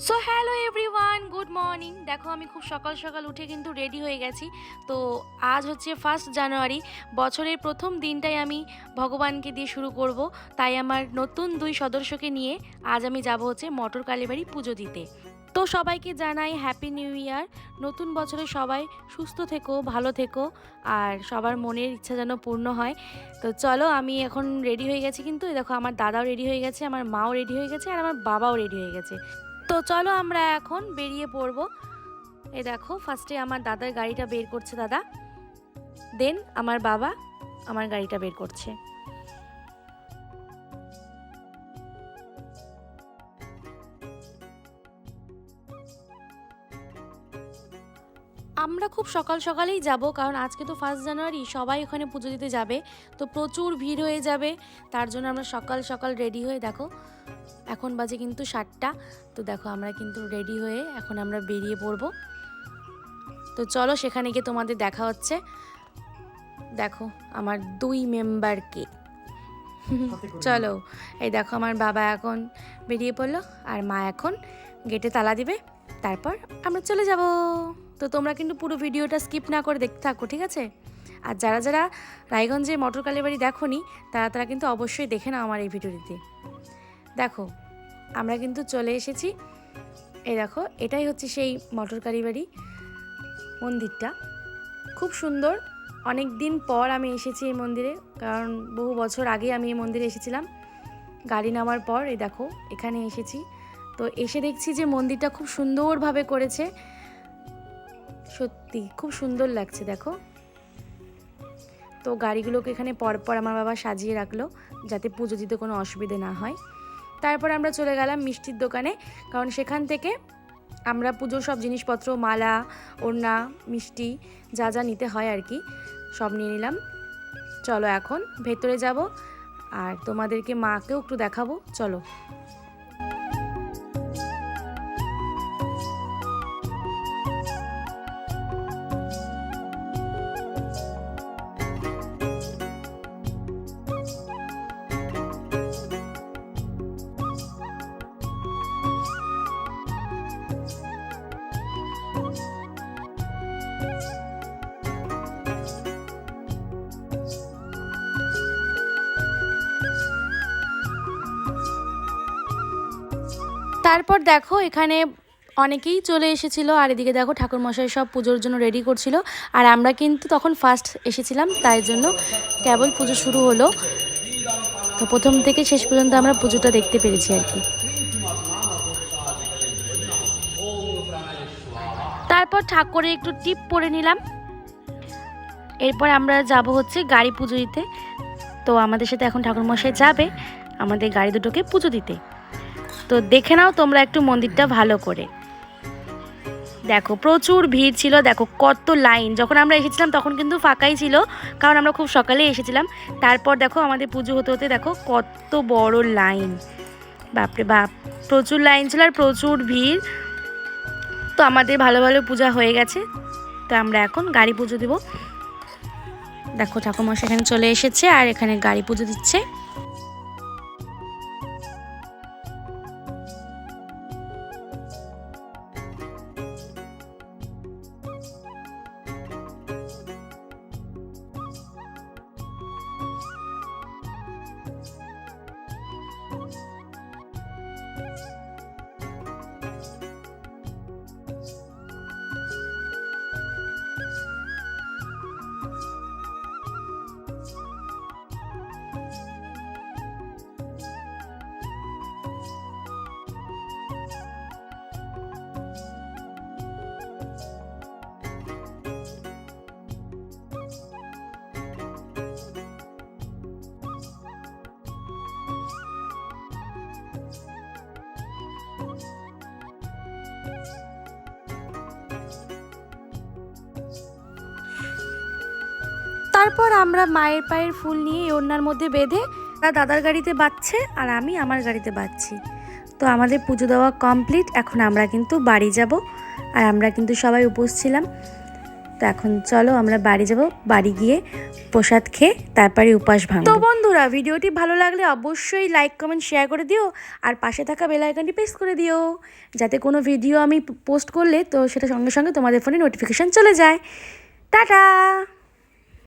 So hello everyone, good morning. দেখো আমি খুব সকাল সকাল উঠে কিন্তু রেডি হয়ে গেছি। তো আজ হচ্ছে 1 জানুয়ারি, বছরের প্রথম দিনটাই আমি ভগবানকে দিয়ে শুরু করব। তাই আমার নতুন 2 সদস্যকে নিয়ে আজ আমি যাব হচ্ছে মটর কালীবাড়ি পুজো দিতে। তো সবাইকে জানাই হ্যাপি নিউ ইয়ার। নতুন বছরে সবাই সুস্থ থেকো, ভালো থেকো, আর সবার মনের ইচ্ছা যেন পূর্ণ হয়। তো চলো, আমি এখন রেডি হয়ে গেছি। কিন্তু এই দেখো আমার দাদাও রেডি হয়ে গেছে, আমার মাও রেডি হয়ে গেছে, আর আমার বাবাও রেডি হয়ে গেছে। তো চলো আমরা এখন বেরিয়ে পড়বো। এই দেখো ফার্স্টে আমার দাদার গাড়িটা বের করছে দাদা, দেন আমার বাবা আমার গাড়িটা বের করছে। আমরা খুব সকাল সকালেই যাব, কারণ আজকে তো 1 জানুয়ারি, সবাই ওখানে পুজো দিতে যাবে, তো প্রচুর ভিড় হয়ে যাবে। তার জন্য আমরা সকাল সকাল রেডি হয়ে, দেখো এখন বাজে কিন্তু 7টা। তো দেখো আমরা কিন্তু রেডি হয়ে এখন আমরা বেরিয়ে পড়বো। তো চলো সেখানে গিয়ে তোমাদের দেখা হচ্ছে। দেখো আমার 2 মেম্বারকে, চলো। এই দেখো আমার বাবা এখন বেরিয়ে পড়লো, আর মা এখন গেটে তালা দিবে, তারপর আমরা চলে যাব। তো তোমরা কিন্তু পুরো ভিডিওটা স্কিপ না করে দেখতে থাকো, ঠিক আছে? আর যারা যারা রায়গঞ্জে মটর কালীবাড়ি দেখোনি, তারা কিন্তু অবশ্যই দেখে নাও আমার এই ভিডিওটিতে। দেখো আমরা কিন্তু চলে এসেছি। এই দেখো এটাই হচ্ছে সেই মটর কালীবাড়ি মন্দিরটা, খুব সুন্দর। অনেক দিন পর আমি এসেছি এই মন্দিরে, কারণ বহু বছর আগে আমি এই মন্দিরে এসেছিলাম গাড়ি নামার পর। এই দেখো এখানে এসেছি, তো এসে দেখছি যে মন্দিরটা খুব সুন্দরভাবে করেছে, সত্যি খুব সুন্দর লাগছে। দেখো তো গাড়িগুলোকে এখানে পরপর আমার বাবা সাজিয়ে রাখলো, যাতে পুজো দিতে কোনো অসুবিধে না হয়। তারপর আমরা চলে গেলাম মিষ্টির দোকানে, কারণ সেখান থেকে আমরা পুজোর সব জিনিসপত্র, মালা, ওড়না, মিষ্টি যা যা নিতে হয় আর কি, সব নিয়ে নিলাম। চলো এখন ভেতরে যাব, আর তোমাদেরকে মাকেও একটু দেখাবো, চলো। তারপর দেখো এখানে অনেকেই চলে এসেছিলো, আর এদিকে দেখো ঠাকুরমশাই সব পুজোর জন্য রেডি করছিল। আর আমরা কিন্তু তখন ফার্স্ট এসেছিলাম, তাই জন্য কেবল পুজো শুরু হলো। তো প্রথম থেকে শেষ পর্যন্ত আমরা পুজোটা দেখতে পেরেছি আর কি। তারপর ঠাকুরে একটু টিপ পরে নিলাম। এরপর আমরা যাব হচ্ছে গাড়ি পুজো দিতে। তো আমাদের সাথে এখন ঠাকুরমশাই যাবে আমাদের গাড়ি দুটোকে পুজো দিতে। তো দেখে নাও তোমরা একটু মন্দিরটা ভালো করে। দেখো প্রচুর ভিড় ছিল, দেখো কত লাইন। যখন আমরা এসেছিলাম তখন কিন্তু ফাঁকাই ছিল, কারণ আমরা খুব সকালে এসেছিলাম। তারপর দেখো আমাদের পুজো হতে হতে দেখো কত বড় লাইন, বাপরে বাপ, প্রচুর লাইন ছিল আর প্রচুর ভিড়। তো আমাদের ভালো ভালো পূজা হয়ে গেছে, তো আমরা এখন গাড়ি পুজো দেব। দেখো ঠাকুরমশাই এখানে চলে এসেছে আর এখানে গাড়ি পুজো দিচ্ছে। তারপর আমরা মায়ের পায়ের ফুল নিয়ে ওড়নার মধ্যে বেঁধে দাদার গাড়িতে বাঁধছে, আর আমি আমার গাড়িতে বাঁধছি। তো আমাদের পুজো দেওয়া কমপ্লিট, এখন আমরা কিন্তু বাড়ি যাব। আর আমরা কিন্তু সবাই উপোস ছিলাম, তো এখন চলো আমরা বাড়ি যাব, বাড়ি গিয়ে প্রসাদ খেয়ে তারপরে উপাস ভাঙবো। তো বন্ধুরা, ভিডিওটি ভালো লাগলে অবশ্যই লাইক কমেন্ট শেয়ার করে দিও, আর পাশে থাকা বেল আইকনটি প্রেস করে দিও, যাতে কোনো ভিডিও আমি পোস্ট করলে তো সেটা সঙ্গে সঙ্গে তোমাদের ফোনে নোটিফিকেশান চলে যায়। টাটা।